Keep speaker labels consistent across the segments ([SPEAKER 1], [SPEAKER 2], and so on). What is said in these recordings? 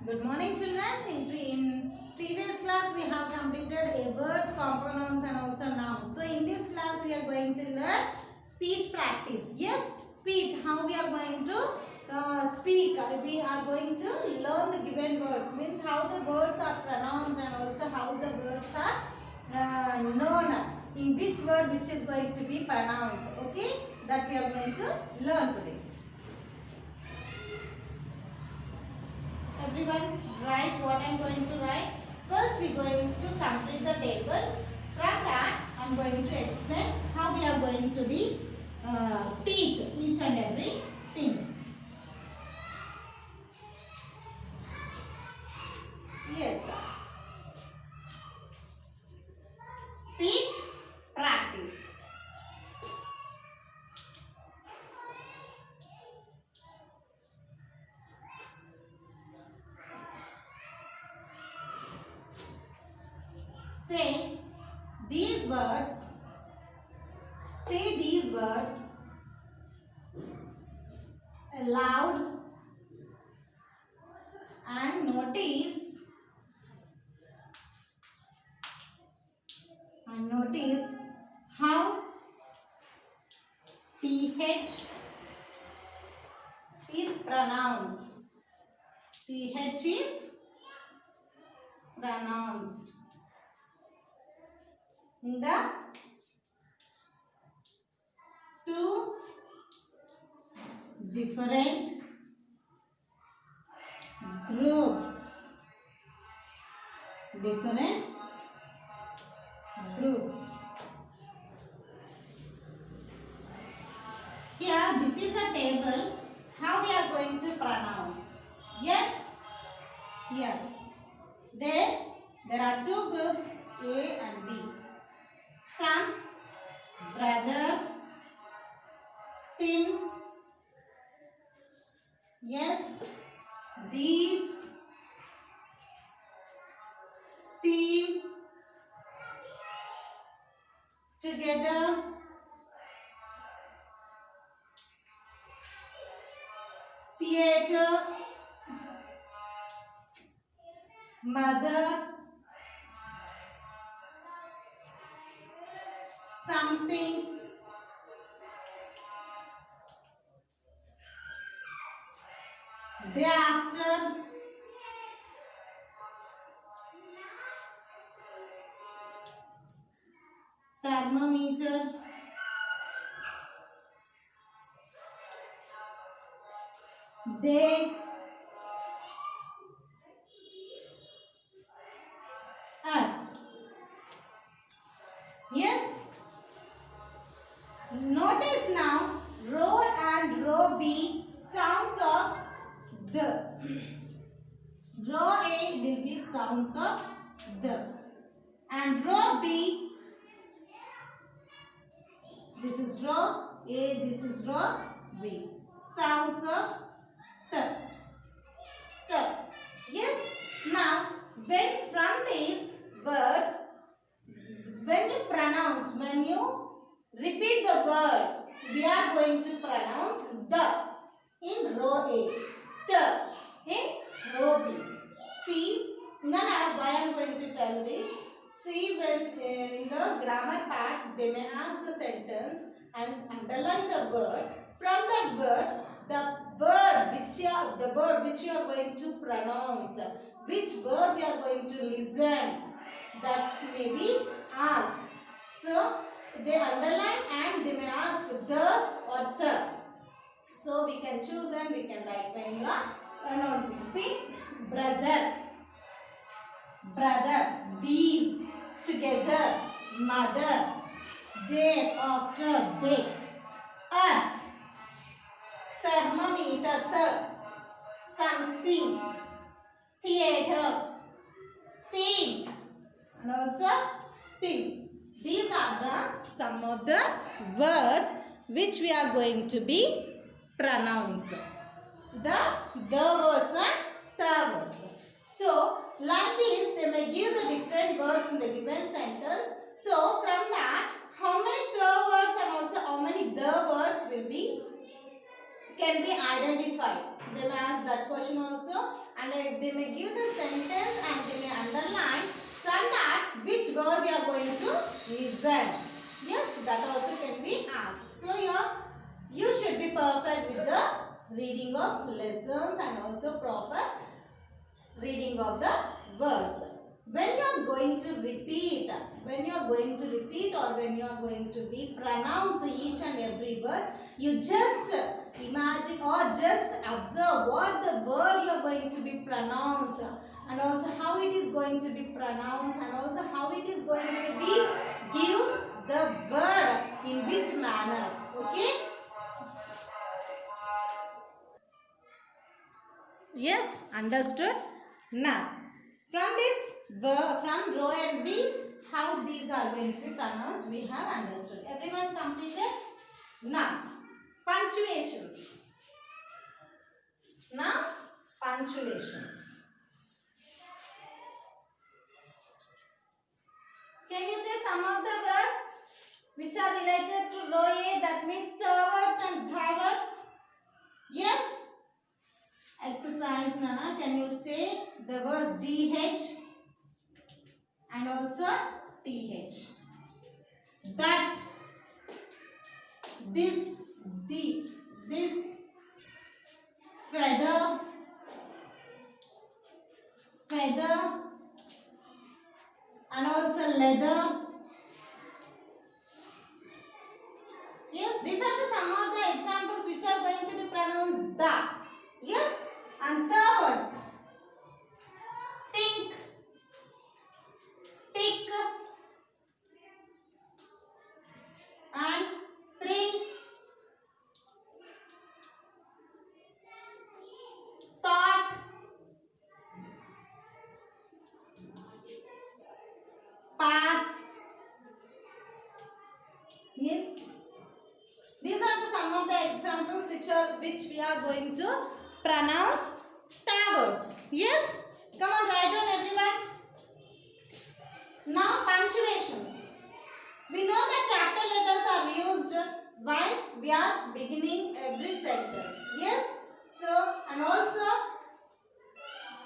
[SPEAKER 1] Good morning, children. In previous class, we have completed verbs, components, and also nouns. So, in this class, we are going to learn speech practice. Yes, speech. How we are going to speak. We are going to learn the given words. Means how the words are pronounced and also how the words are known. In which word which is going to be pronounced. Okay, that we are going to learn today. Everyone write what I am going to write. First we are going to complete the table. From that I am going to explain how we are going to be speech each and every thing. Yes. Speech practice. Say these words. Say these words aloud and notice how TH is pronounced. TH is pronounced in the two different groups. Here, this is a table. How we are going to pronounce? Yes. Here, there are two groups A and B. From brother, thin. Yes. These, team, together, theater, mother, something, thereafter, thermometer, they, earth. Yes. Notice now row and row B sounds of the. Row A will be sounds of the. And row B, this is row A, this is row B. Sounds of the. The. Yes. Now, when from these words, when you repeat the word, we are going to pronounce the in row A, the in row B. See, now why I am going to tell this. See, when in the grammar part, they may ask the sentence and underline the word. From that word, the word which you are going to pronounce, which word we are going to listen, that may be asked. So they underline and they may ask the or the. So we can choose and we can write when you are pronouncing. See, brother, these, together, mother, day after day, earth, thermometer, something, theater, thing, and also thing. These are some of the words which we are going to be pronounced. The words and the words. So, like this, they may give the different words in the given sentence. So, from that, how many the words and also how many the words will be can be identified. They may ask that question also. and they may give the sentence and they may underline from that which word we are going to listen. Yes, that also can be asked. So you should be perfect with the reading of lessons and also proper reading of the words. When you are going to repeat or when you are going to be pronounce each and every word, you just imagine or just observe what the word you are going to be pronounced and also how it is going to be pronounced and also how it is going to be give the word in which manner. Okay? Yes, understood. Now, from row and B, how these are going to be pronounced, we have understood. Everyone completed? Now, punctuations. Now, punctuations. Can you say some of the words which are related to row A, that means the words and dra words? Yes? Exercise, Nana, can you say the words DH and also TH? That, this, this, feather, and also leather. Yes, these are the some of the examples which are going to be pronounced the. Yes, and the words. Think, tick, and thrill, thought, path. Yes, these are the some of the examples which we are going to pronounce the words. Yes, come on, write down everyone. Now punctuations. We know that capital letters are used while we are beginning every sentence. Yes, so and also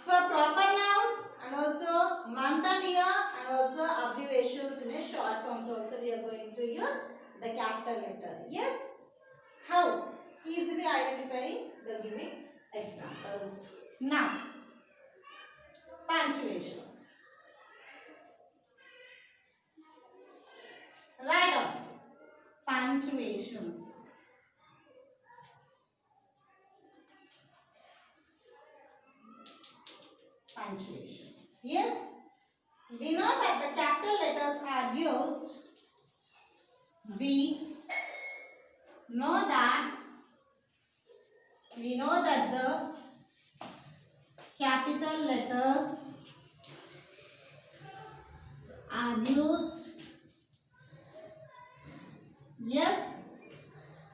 [SPEAKER 1] for proper nouns and also month and year and also abbreviations in a short forms also we are going to use the capital letter. Yes, how? Easily identifying the giving examples. Now, punctuations. Write down punctuations. Punctuations. Yes, we know that the capital letters are used. We know that the capital letters are used. Yes.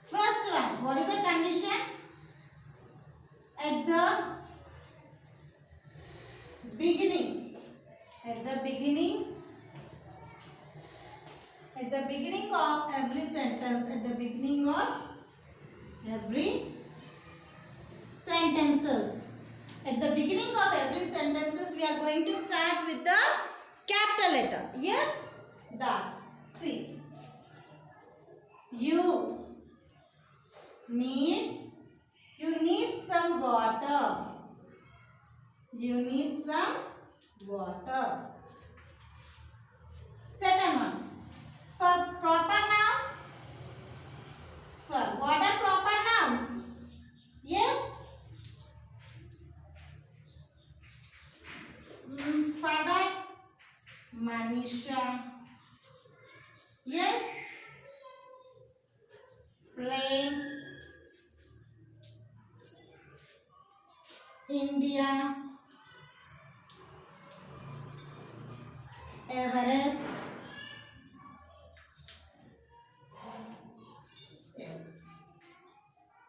[SPEAKER 1] First one, what is the condition? At the beginning. At the beginning of every sentence. At the beginning of every sentences. At the beginning of every sentences, we are going to start with the capital letter. Yes? That. See. You need some water. You need some water. Second one. For proper nouns. For what are proper nouns? Yes? For that, Manisha. Yes? Plane. India. Everest. Yes.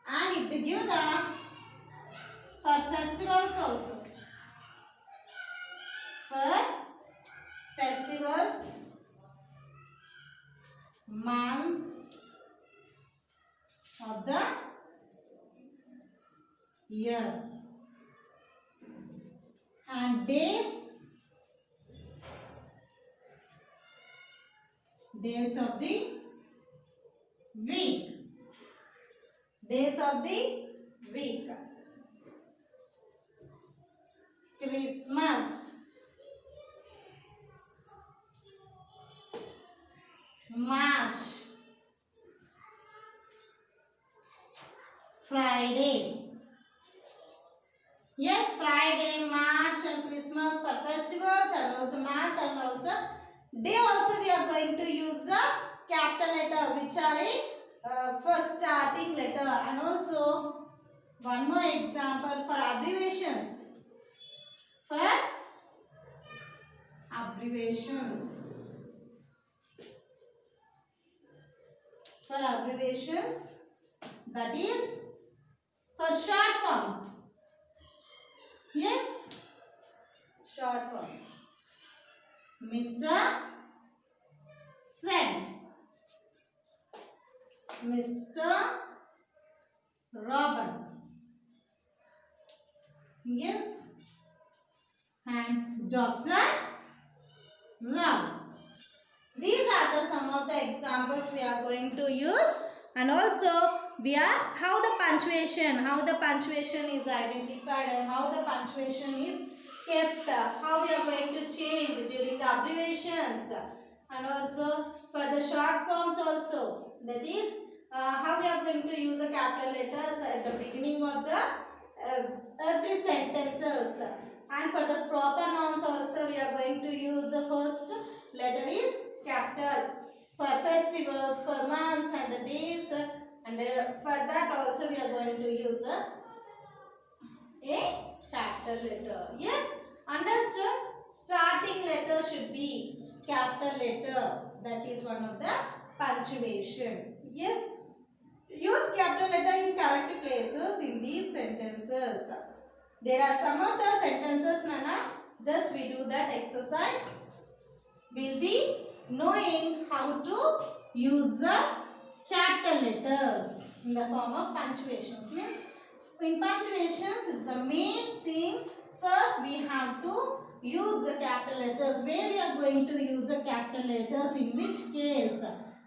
[SPEAKER 1] And if they give the for festivals also. For festivals, months of the year. and days of the week. Days of the week. Christmas, March, Friday. Yes, Friday, March and Christmas for festivals and also month and also day also we are going to use the capital letter which are in first starting letter, and also one more example for abbreviations. For abbreviations. For abbreviations, that is for short forms. Yes, short forms. Mr. Sent, Mr. Robin. Yes, and Dr. Rao. These are the some of the examples we are going to use, and also we are how the punctuation is identified and how the punctuation is kept, how we are going to change during the abbreviations, and also for the short forms also, that is how we are going to use the capital letters at the beginning of the every sentences, and for the proper nouns also we are going to use the first letter is capital. For festivals, for months and the days, and for that also we are going to use a capital letter. Yes, understood? Starting letter should be capital letter. That is one of the punctuation. Yes, use capital letter in correct places in these sentences. There are some of the sentences, Nana. Just we do that exercise. We'll be knowing how to use the capital letters in the form of punctuations. Means in punctuations is the main thing. First we have to use the capital letters. Where we are going to use the capital letters, in which case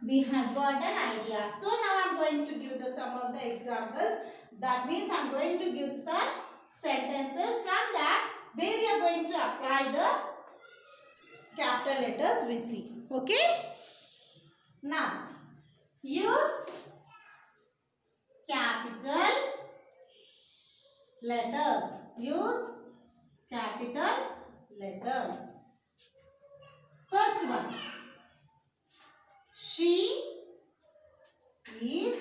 [SPEAKER 1] we have got an idea. So now I am going to give the some of the examples. That means I am going to give some sentences. From that where we are going to apply the capital letters we see. Okay. Now use capital letters. Use capital letters. First one. She is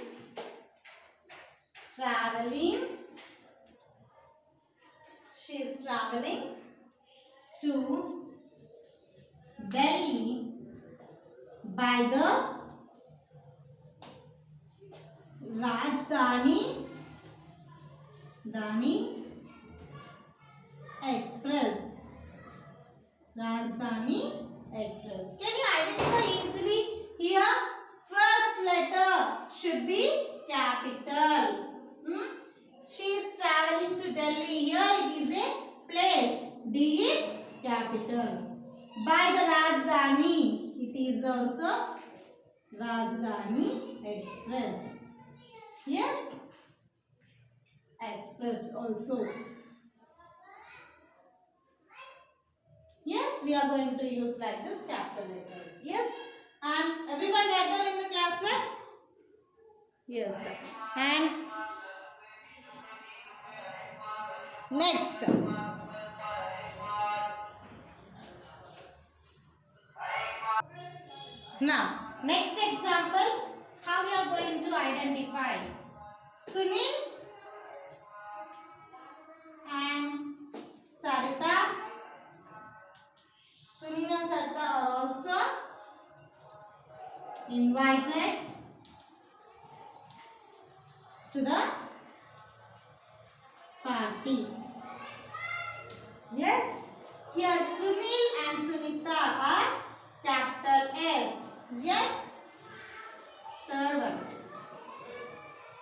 [SPEAKER 1] traveling. She is traveling to Delhi by the Rajdhani Express. Rajdhani Express. Can you identify easily here? First letter should be capital. She is traveling to Delhi. Here it is a place. D is capital. By the Rajdhani. It is also Rajdhani Express. Yes. Express also. Yes, we are going to use like this capital letters. Yes. And everyone read down in the class well? Yes. And next. Now, next example, how we are going to identify Sunil and Sarita. Sunil and Sarita are also invited to the party. Yes, here Sunil and Sunita are capital S. Yes. Third one.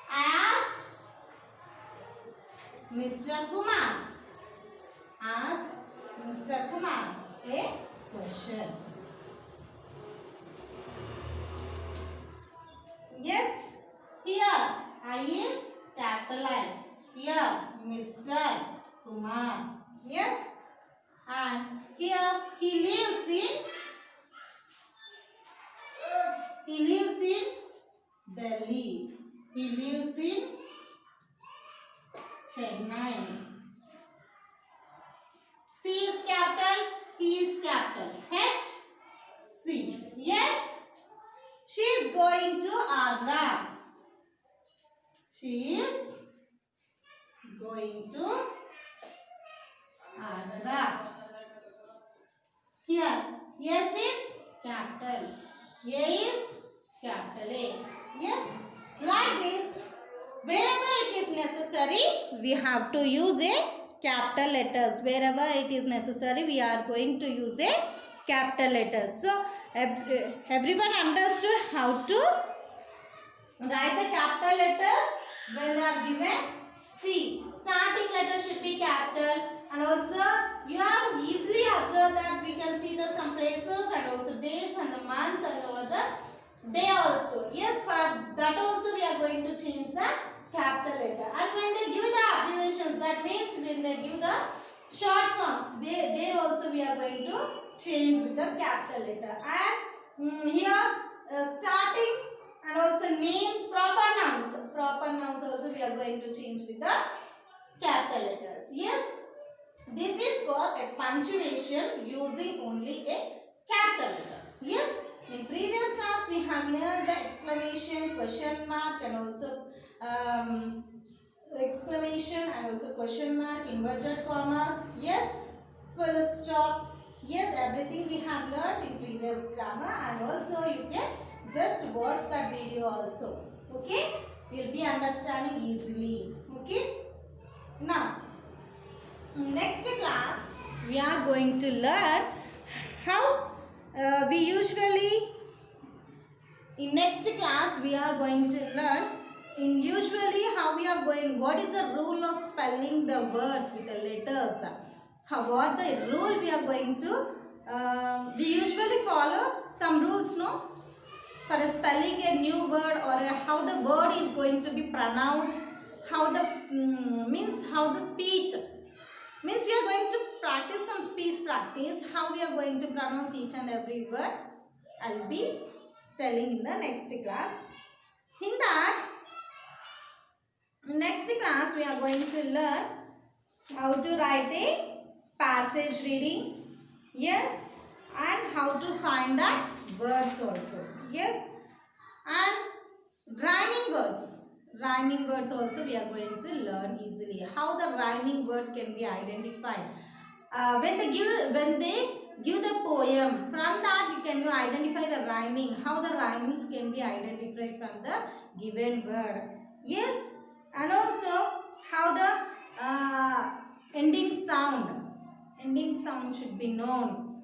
[SPEAKER 1] I asked Mr. Kumar. Asked Mr. Kumar. A question. Yes. Here I is capital I. Here Mr. Kumar. Yes. And here he lives in Delhi. He lives in Chennai. C is capital, he is capital. H, C. Yes, she is going to Agra. She is going to Agra. Here, S is capital. A is capital A. Yes, like this. Wherever it is necessary, we have to use a capital letters. Wherever it is necessary, we are going to use a capital letters. So, everyone understood how to write the capital letters when they are given. C. Starting letter should be capital, and also you have easily observed that we can see the some places and also dates and the months and the day also. Yes, for that also we are going to change the capital letter. And when they give the abbreviations, that means when they give the short forms, there also we are going to change with the capital letter. And here starting and also names, proper nouns also we are going to change with the capital letters. Yes, this is called a punctuation using only a capital letter. Yes, in previous class we have learned the exclamation, question mark, and also exclamation and also question mark, inverted commas. Yes, full stop. Yes, everything we have learned in previous grammar, and also you can just watch that video also. Okay, you'll be understanding easily. Okay, now next class we are going to learn how we usually in next class we are going to learn how we are going, what is the rule of spelling the words with the letters, what the rule we are going to we usually follow some rules, no, for spelling a new word, or how the word is going to be pronounced, how the how the speech means, we are going to practice some speech practice, how we are going to pronounce each and every word. I'll be telling in the next class. In that next class we are going to learn how to write a passage reading. Yes, and how to find that words also. Yes, and rhyming words also we are going to learn easily, how the rhyming word can be identified. When they give the poem, from that you can identify the rhyming, how the rhymings can be identified from the given word. Yes, and also how the ending sound should be known,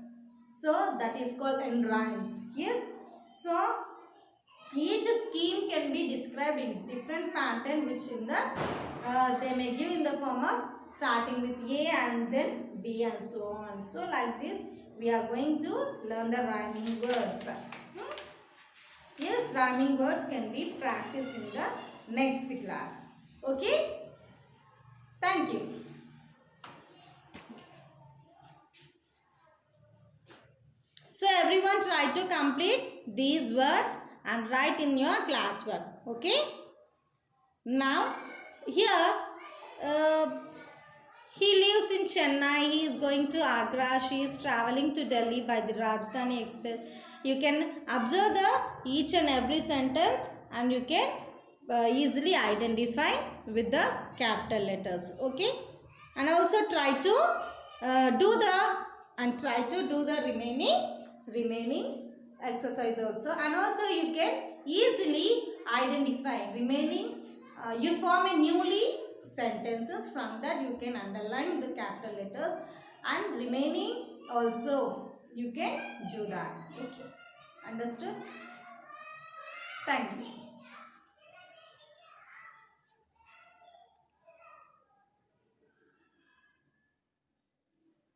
[SPEAKER 1] so that is called end rhymes. Yes, so each scheme can be described in different pattern, which in the they may give in the form of starting with A and then B and so on. So like this we are going to learn the rhyming words. Yes, rhyming words can be practiced in the next class. Okay, thank you. So everyone try to complete these words and write in your classwork. Okay, now here he lives in Chennai, he is going to Agra, she is traveling to Delhi by the Rajdhani Express. You can observe the each and every sentence, and you can easily identify with the capital letters. Okay, and also try to do the remaining exercise also, and also you can easily identify remaining. You form a newly sentences, from that you can underline the capital letters, and remaining also you can do that. Okay, understood? Thank you.